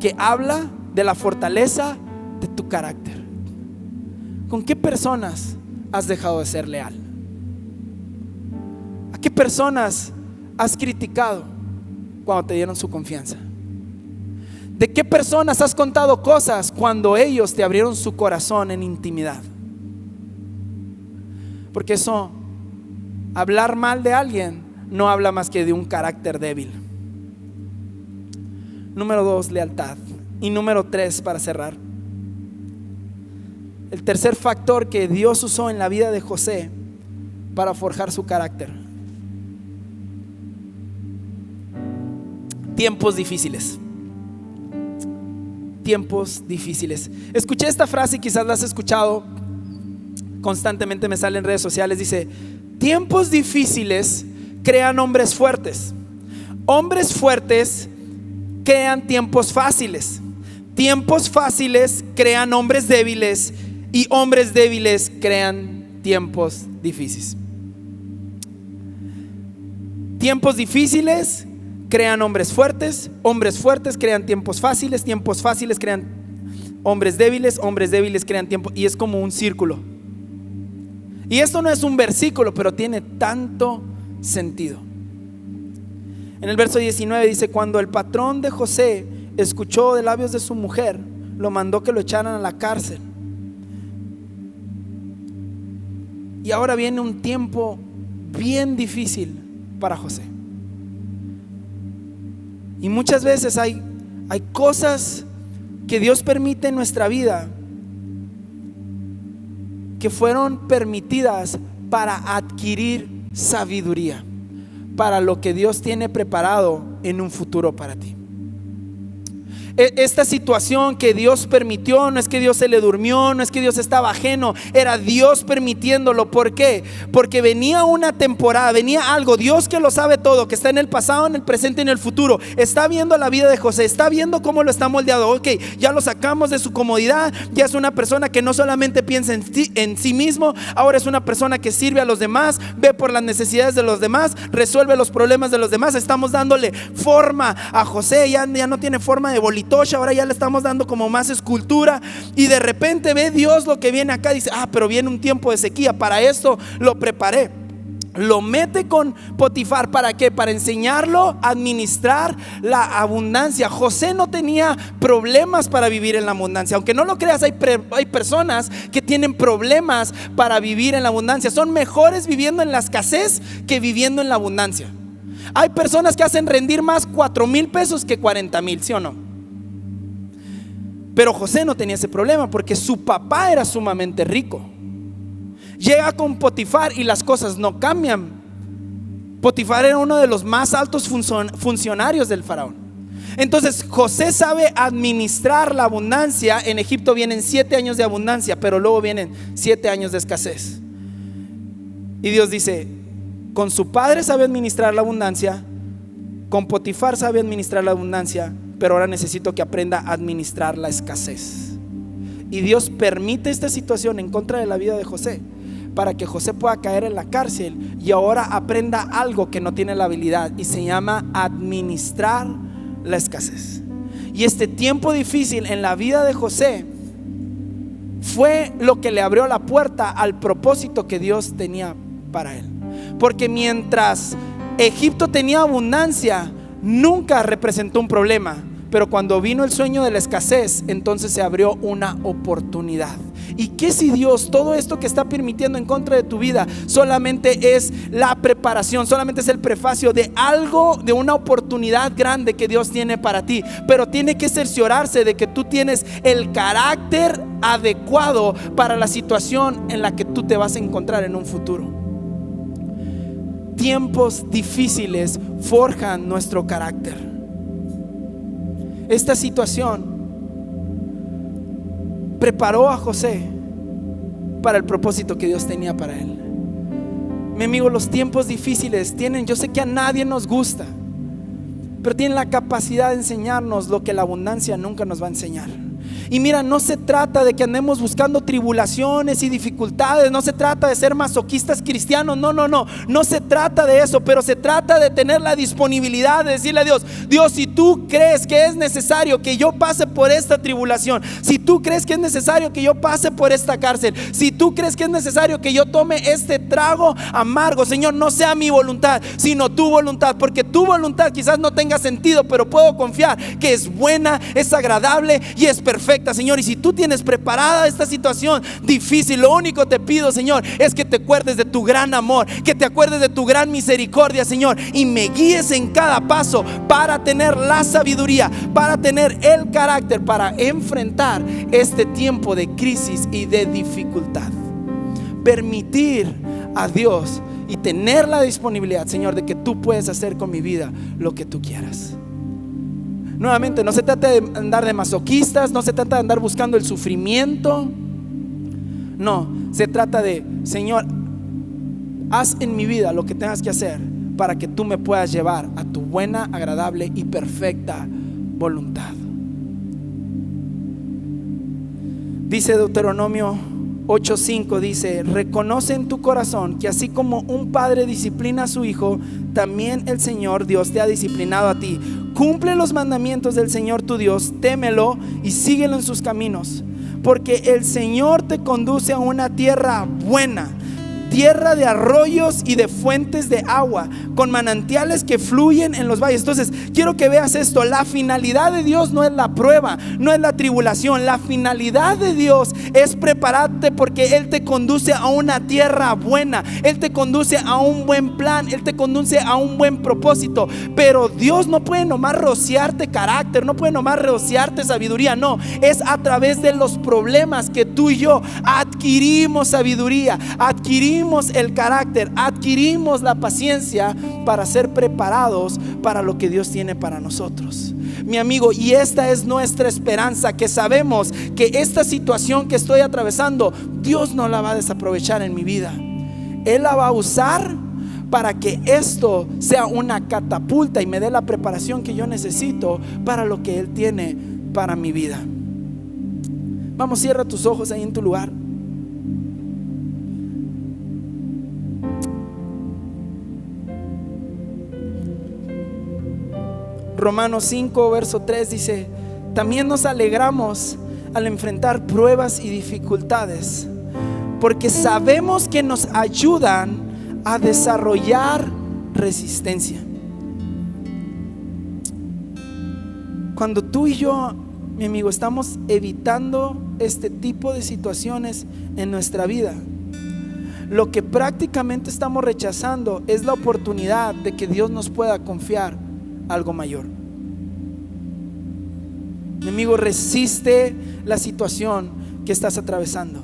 que habla de la fortaleza de tu carácter. ¿Con qué personas has dejado de ser leal? ¿A qué personas has criticado cuando te dieron su confianza? ¿De qué personas has contado cosas cuando ellos te abrieron su corazón en intimidad? Porque eso, hablar mal de alguien, no habla más que de un carácter débil. Número 2, lealtad. Y número 3, para cerrar, el tercer factor que Dios usó en la vida de José para forjar su carácter: tiempos difíciles. Tiempos difíciles. Escuché esta frase y quizás la has escuchado, constantemente me sale en redes sociales. Dice, tiempos difíciles crean hombres fuertes. Hombres fuertes crean tiempos fáciles. Tiempos fáciles crean hombres débiles. Y hombres débiles crean tiempos difíciles. Tiempos difíciles crean hombres fuertes crean tiempos fáciles crean hombres débiles crean tiempos, y es como un círculo. Y esto no es un versículo, pero tiene tanto sentido. En el verso 19 dice, cuando el patrón de José escuchó de labios de su mujer, lo mandó que lo echaran a la cárcel. Y ahora viene un tiempo bien difícil para José. Y muchas veces hay cosas que Dios permite en nuestra vida que fueron permitidas para adquirir sabiduría para lo que Dios tiene preparado en un futuro para ti. Esta situación que Dios permitió, no es que Dios se le durmió, no es que Dios estaba ajeno, era Dios permitiéndolo. ¿Por qué? Porque venía una temporada, venía algo. Dios, que lo sabe todo, que está en el pasado, en el presente y en el futuro, está viendo la vida de José, está viendo cómo lo está moldeado. Ok, ya lo sacamos de su comodidad, ya es una persona que no solamente piensa en sí mismo, ahora es una persona que sirve a los demás, ve por las necesidades de los demás, resuelve los problemas de los demás. Estamos dándole forma a José, ya no tiene forma de bolita, ahora ya le estamos dando como más escultura. Y de repente ve Dios lo que viene acá, dice, pero viene un tiempo de sequía, para esto lo preparé. Lo mete con Potifar, ¿para qué? Para enseñarlo a administrar la abundancia. José no tenía problemas para vivir en la abundancia. Aunque no lo creas, hay personas que tienen problemas para vivir en la abundancia. Son mejores viviendo en la escasez que viviendo en la abundancia. Hay personas que hacen rendir más 4,000 pesos que 40,000, ¿sí o no? Pero José no tenía ese problema porque su papá era sumamente rico. Llega con Potifar y las cosas no cambian. Potifar era uno de los más altos funcionarios del faraón. Entonces José sabe administrar la abundancia. En Egipto vienen 7 años de abundancia, pero luego vienen 7 años de escasez. Y Dios dice, con su padre sabe administrar la abundancia, con Potifar sabe administrar la abundancia, pero ahora necesito que aprenda a administrar la escasez. Y Dios permite esta situación en contra de la vida de José para que José pueda caer en la cárcel y ahora aprenda algo que no tiene la habilidad, y se llama administrar la escasez. Y este tiempo difícil en la vida de José fue lo que le abrió la puerta al propósito que Dios tenía para él. Porque mientras Egipto tenía abundancia, nunca representó un problema. Pero cuando vino el sueño de la escasez, entonces se abrió una oportunidad. ¿Y qué si Dios, todo esto que está permitiendo en contra de tu vida, solamente es la preparación, solamente es el prefacio de algo, de una oportunidad grande que Dios tiene para ti? Pero tiene que cerciorarse de que tú tienes el carácter adecuado para la situación en la que tú te vas a encontrar en un futuro. Tiempos difíciles forjan nuestro carácter. Esta situación preparó a José para el propósito que Dios tenía para él. Mi amigo, los tiempos difíciles tienen, yo sé que a nadie nos gusta, pero tienen la capacidad de enseñarnos lo que la abundancia nunca nos va a enseñar. Y mira, no se trata de que andemos buscando tribulaciones y dificultades, no se trata de ser masoquistas cristianos, no se trata de eso, pero se trata de tener la disponibilidad de decirle a Dios: Dios, si tú crees que es necesario que yo pase por esta tribulación, si tú crees que es necesario que yo pase por esta cárcel, si tú crees que es necesario que yo tome este trago amargo, Señor, no sea mi voluntad, sino tu voluntad, porque tu voluntad quizás no tenga sentido, pero puedo confiar que es buena, es agradable y es perfecta, Señor. Y si tú tienes preparada esta situación difícil, lo único te pido, Señor, es que te acuerdes de tu gran amor, que te acuerdes de tu gran misericordia, Señor, y me guíes en cada paso para tener la sabiduría, para tener el carácter, para enfrentar este tiempo de crisis y de dificultad. Permitir a Dios y tener la disponibilidad, Señor, de que tú puedes hacer con mi vida lo que tú quieras. Nuevamente, no se trata de andar de masoquistas, no se trata de andar buscando el sufrimiento. No, se trata de: Señor, haz en mi vida lo que tengas que hacer para que tú me puedas llevar a tu buena, agradable y perfecta voluntad. Dice Deuteronomio 8:5, dice: reconoce en tu corazón que así como un padre disciplina a su hijo, también el Señor Dios te ha disciplinado a ti. Cumple los mandamientos del Señor tu Dios, témelo y síguelo en sus caminos, porque el Señor te conduce a una tierra buena, tierra de arroyos y de fuentes de agua, con manantiales que fluyen en los valles. Entonces quiero que veas esto: la finalidad de Dios no es la prueba, no es la tribulación. La finalidad de Dios es prepararte, porque Él te conduce a una tierra buena, Él te conduce a un buen plan, Él te conduce a un buen propósito. Pero Dios no puede nomás rociarte carácter, no puede nomás rociarte sabiduría, no, es a través de los problemas que tú y yo adquirimos sabiduría, adquirimos el carácter, adquirimos la paciencia para ser preparados para lo que Dios tiene para nosotros, mi amigo. Y esta es nuestra esperanza, que sabemos que esta situación que estoy atravesando, Dios no la va a desaprovechar en mi vida. Él la va a usar para que esto sea una catapulta y me dé la preparación que yo necesito para lo que Él tiene para mi vida. Vamos, cierra tus ojos ahí en tu lugar. Romanos 5 verso 3 dice: también nos alegramos al enfrentar pruebas y dificultades, porque sabemos que nos ayudan a desarrollar resistencia. Cuando tú y yo, mi amigo, estamos evitando este tipo de situaciones en nuestra vida, lo que prácticamente estamos rechazando es la oportunidad de que Dios nos pueda confiar algo mayor. Mi amigo, resiste la situación que estás atravesando,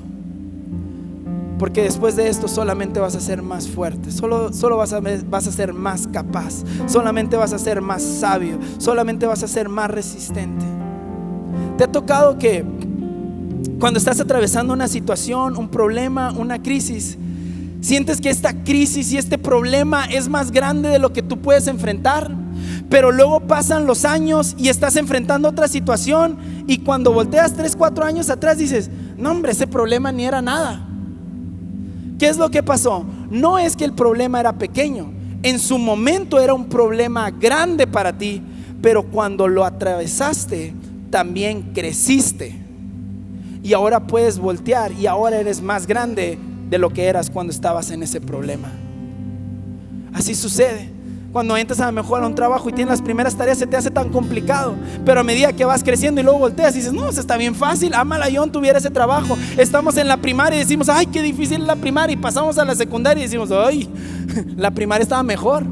porque después de esto solamente vas a ser más fuerte, solo vas a ser más capaz, solamente vas a ser más sabio, solamente vas a ser más resistente. ¿Te ha tocado que cuando estás atravesando una situación, un problema, una crisis, sientes que esta crisis y este problema es más grande de lo que tú puedes enfrentar? Pero luego pasan los años y estás enfrentando otra situación, y cuando volteas 3, 4 años atrás dices: no, hombre, ese problema ni era nada. ¿Qué es lo que pasó? No es que el problema era pequeño. En su momento era un problema grande para ti, pero cuando lo atravesaste, también creciste. Y ahora puedes voltear y ahora eres más grande de lo que eras cuando estabas en ese problema. Así sucede. Cuando entras a lo mejor a un trabajo y tienes las primeras tareas, se te hace tan complicado, pero a medida que vas creciendo y luego volteas y dices, no, eso está bien fácil. Ámala, yo no tuviera ese trabajo. Estamos en la primaria y decimos, ay, qué difícil es la primaria, y pasamos a la secundaria y decimos, ay, la primaria estaba mejor.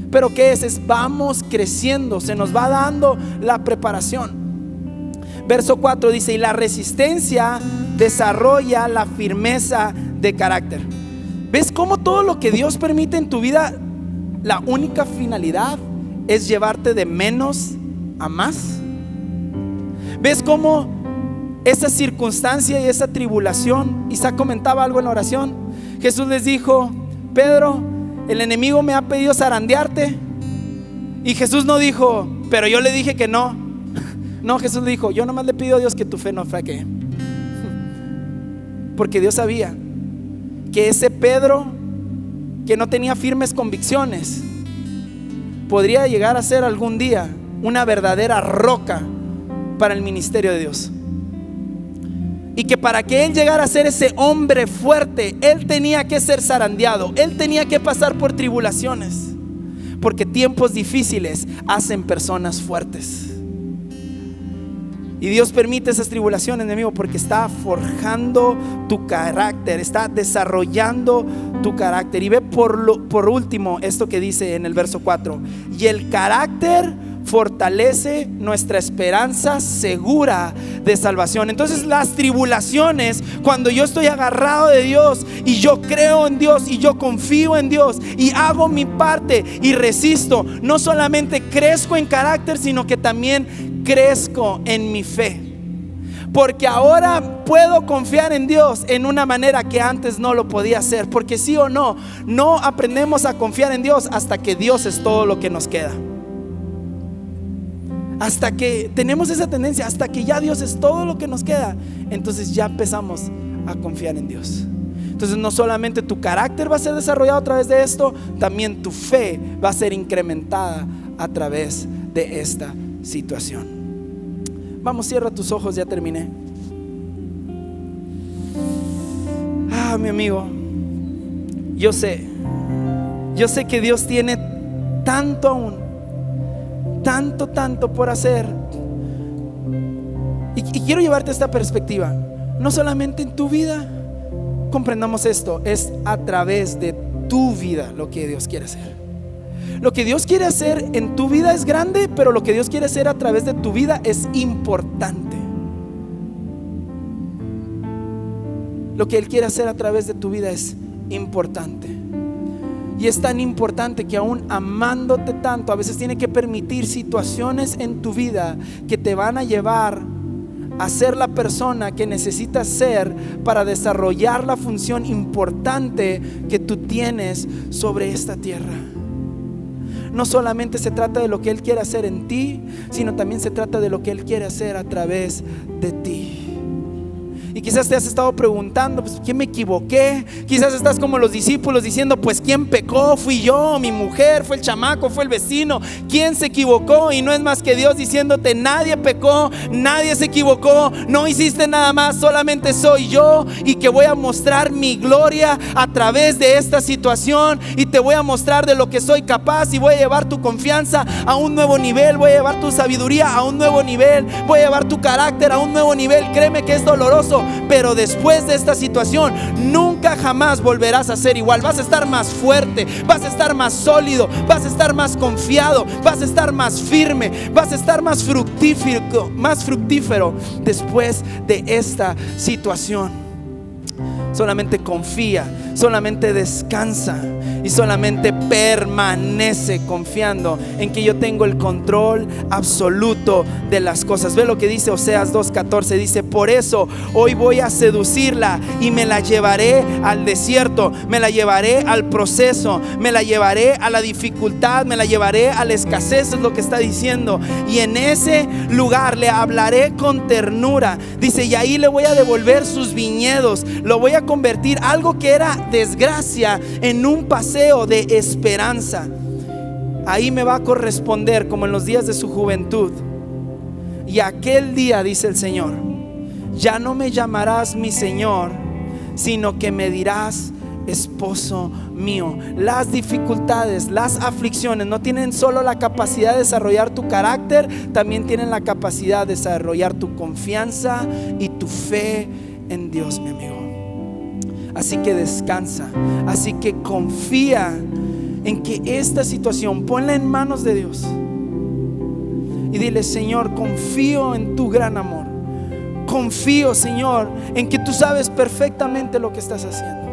Pero ¿qué es? Vamos creciendo, se nos va dando la preparación. Verso 4 dice, y la resistencia desarrolla la firmeza de carácter. ¿Ves cómo todo lo que Dios permite en tu vida, la única finalidad es llevarte de menos a más? ¿Ves cómo esa circunstancia y esa tribulación? Isaac comentaba algo en la oración. Jesús les dijo, Pedro, el enemigo me ha pedido zarandearte. Y Jesús no dijo, pero yo le dije que no. No, Jesús le dijo, yo nomás le pido a Dios que tu fe no flaquee. Porque Dios sabía que ese Pedro, que no tenía firmes convicciones, podría llegar a ser algún día una verdadera roca para el ministerio de Dios. Y que para que él llegara a ser ese hombre fuerte, él tenía que ser zarandeado, él tenía que pasar por tribulaciones, porque tiempos difíciles hacen personas fuertes. Y Dios permite esas tribulaciones, enemigo, porque está forjando tu carácter, está desarrollando tu carácter. Y ve por último esto que dice en el verso 4: y el carácter fortalece nuestra esperanza segura de salvación. Entonces las tribulaciones, cuando yo estoy agarrado de Dios y yo creo en Dios y yo confío en Dios y hago mi parte y resisto, no solamente crezco en carácter, sino que también crezco en mi fe, porque ahora puedo confiar en Dios en una manera que antes no lo podía hacer. Porque sí o no, no aprendemos a confiar en Dios hasta que Dios es todo lo que nos queda. Hasta que tenemos esa tendencia, hasta que ya Dios es todo lo que nos queda, entonces ya empezamos a confiar en Dios. Entonces no solamente tu carácter va a ser desarrollado a través de esto, también tu fe va a ser incrementada a través de esta situación. Vamos, cierra tus ojos, ya terminé. Mi amigo, yo sé que Dios tiene tanto aún, tanto por hacer. Y quiero llevarte a esta perspectiva. No solamente en tu vida, comprendamos esto, es a través de tu vida lo que Dios quiere hacer. Lo que Dios quiere hacer en tu vida es grande, pero lo que Dios quiere hacer a través de tu vida es importante. Lo que Él quiere hacer a través de tu vida es importante. Y es tan importante que aún amándote tanto, a veces tiene que permitir situaciones en tu vida que te van a llevar a ser la persona que necesitas ser para desarrollar la función importante que tú tienes sobre esta tierra. No solamente se trata de lo que Él quiere hacer en ti, sino también se trata de lo que Él quiere hacer a través de ti. Y quizás te has estado preguntando, pues, ¿quién me equivoqué? Quizás estás como los discípulos diciendo, pues, ¿quién pecó? ¿Fui yo? ¿Mi mujer? ¿Fue el chamaco? ¿Fue el vecino? ¿Quién se equivocó? Y no es más que Dios diciéndote, nadie pecó, nadie se equivocó, no hiciste nada más, solamente soy yo, y que voy a mostrar mi gloria a través de esta situación, y te voy a mostrar de lo que soy capaz, y voy a llevar tu confianza a un nuevo nivel, voy a llevar tu sabiduría a un nuevo nivel, voy a llevar tu carácter a un nuevo nivel. Créeme que es doloroso, pero después de esta situación nunca jamás volverás a ser igual. Vas a estar más fuerte, vas a estar más sólido, vas a estar más confiado, vas a estar más firme, vas a estar más fructífero después de esta situación. Solamente confía, solamente descansa y solamente permanece confiando en que yo tengo el control absoluto de las cosas. Ve lo que dice Oseas 2:14, dice, por eso hoy voy a seducirla y me la llevaré al desierto, me la llevaré al proceso, me la llevaré a la dificultad, me la llevaré a la escasez, es lo que está diciendo, y en ese lugar le hablaré con ternura, dice, y ahí le voy a devolver sus viñedos, lo voy a a convertir algo que era desgracia en un paseo de esperanza. Ahí me va a corresponder como en los días de su juventud. Y aquel día, dice el Señor, ya no me llamarás mi Señor, sino que me dirás esposo mío. Las dificultades, las aflicciones no tienen solo la capacidad de desarrollar tu carácter, también tienen la capacidad de desarrollar tu confianza y tu fe en Dios, mi amigo. Así que descansa, así que confía en que esta situación, ponla en manos de Dios y dile: Señor, confío en tu gran amor. Confío, Señor, en que tú sabes perfectamente lo que estás haciendo.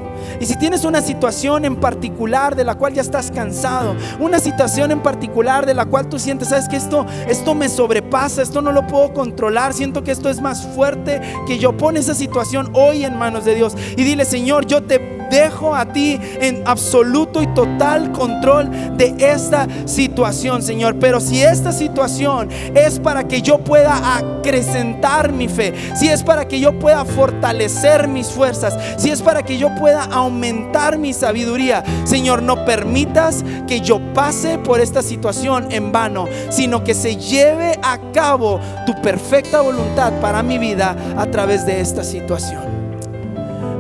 Y si tienes una situación en particular de la cual ya estás cansado, una situación en particular de la cual tú sientes, sabes que esto me sobrepasa, esto no lo puedo controlar, siento que esto es más fuerte que yo, pon esa situación hoy en manos de Dios y dile: Señor, yo te dejo a ti en absoluto y total control de esta situación, Señor. Pero si esta situación es para que yo pueda acrecentar mi fe, si es para que yo pueda fortalecer mis fuerzas, si es para que yo pueda aumentar mi sabiduría, Señor, no permitas que yo pase por esta situación en vano, sino que se lleve a cabo tu perfecta voluntad para mi vida a través de esta situación.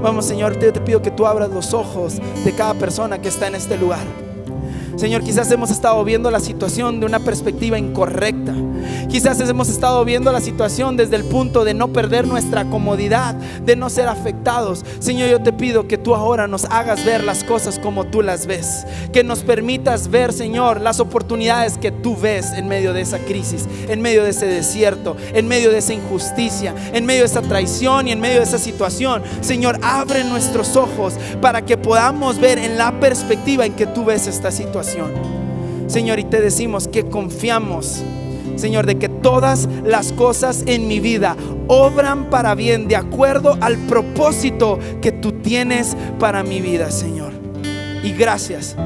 Vamos, Señor, te pido que tú abras los ojos de cada persona que está en este lugar. Señor, quizás hemos estado viendo la situación de una perspectiva incorrecta. Quizás hemos estado viendo la situación desde el punto de no perder nuestra comodidad, de no ser afectados. Señor, yo te pido que tú ahora nos hagas ver las cosas como tú las ves, que nos permitas ver, Señor, las oportunidades que tú ves en medio de esa crisis, en medio de ese desierto, en medio de esa injusticia, en medio de esa traición y en medio de esa situación. Señor, abre nuestros ojos para que podamos ver en la perspectiva en que tú ves esta situación, Señor, y te decimos que confiamos, Señor, de que todas las cosas en mi vida obran para bien, de acuerdo al propósito que tú tienes para mi vida, Señor. Y gracias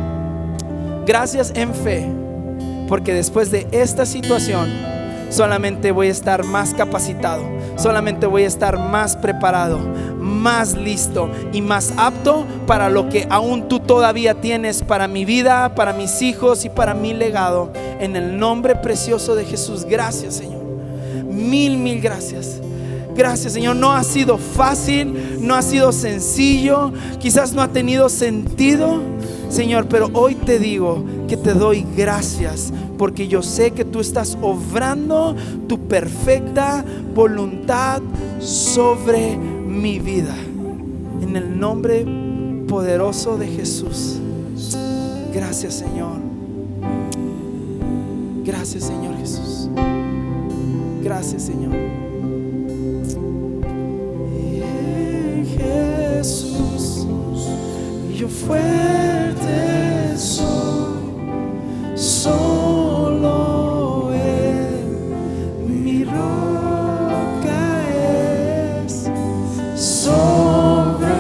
en fe, porque después de esta situación solamente voy a estar más capacitado, solamente voy a estar más preparado, más listo y más apto para lo que aún tú todavía tienes para mi vida, para mis hijos y para mi legado. En el nombre precioso de Jesús, gracias, Señor. Mil gracias. Gracias, Señor. No ha sido fácil, no ha sido sencillo, quizás no ha tenido sentido, Señor, pero hoy te digo que te doy gracias, porque yo sé que tú estás obrando tu perfecta voluntad sobre mi vida. En el nombre poderoso de Jesús. Gracias, Señor. Gracias, Señor Jesús. Gracias, Señor. Jesús, yo fuerte soy, solo Él mi roca es, sobre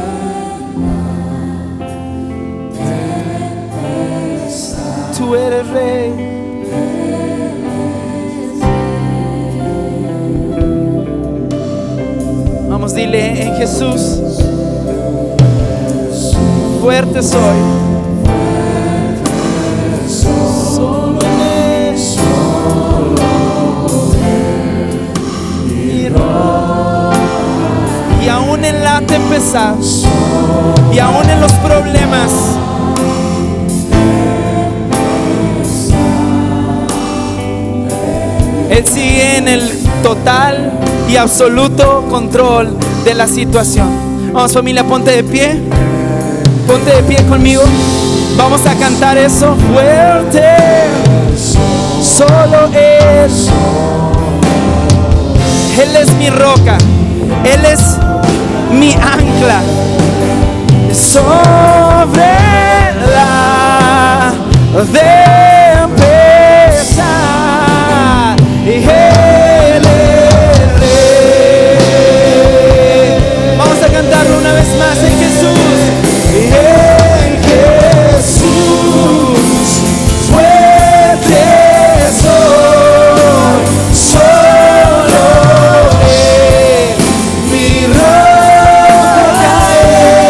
tú eres Rey. Vamos, dile: en Jesús fuerte soy, solo Él, mi roca. Y aún en la tempestad, y aún en los problemas, Él sigue en el total y absoluto control de la situación. Vamos, familia, ponte de pie. Ponte de pie conmigo. Vamos a cantar eso fuerte. Solo Él. Él es mi roca. Él es mi ancla. Sobre la tempestad. Él es Rey. Vamos a cantarlo una vez más en Jesús. En Jesús fuerte soy, solo Él mi roca es.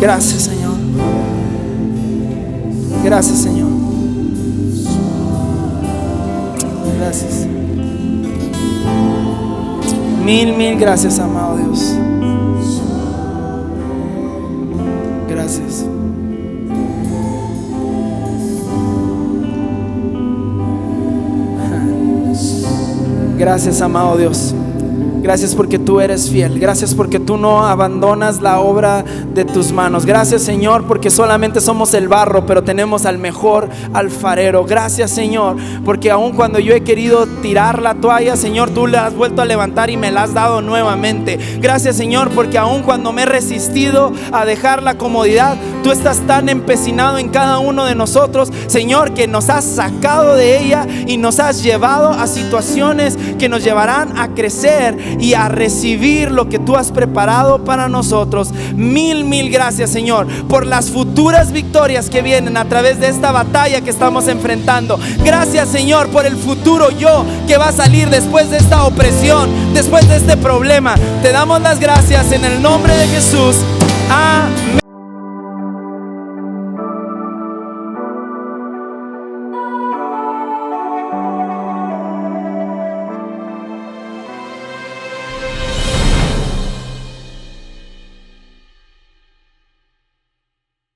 Gracias, Señor. Gracias, Señor. Gracias. Mil gracias, amado Dios. Gracias. Gracias, amado Dios. Gracias porque tú eres fiel. Gracias porque tú no abandonas la obra de tus manos. Gracias, Señor, porque solamente somos el barro, pero tenemos al mejor alfarero. Gracias, Señor, porque aun cuando yo he querido tirar la toalla, Señor, tú la has vuelto a levantar y me la has dado nuevamente. Gracias, Señor, porque aun cuando me he resistido a dejar la comodidad, tú estás tan empecinado en cada uno de nosotros, Señor, que nos has sacado de ella y nos has llevado a situaciones que nos llevarán a crecer y a recibir lo que tú has preparado para nosotros. Mil gracias, Señor, por las futuras victorias que vienen a través de esta batalla que estamos enfrentando. Gracias, Señor, por el futuro yo que va a salir después de esta opresión, después de este problema. Te damos las gracias en el nombre de Jesús. Amén.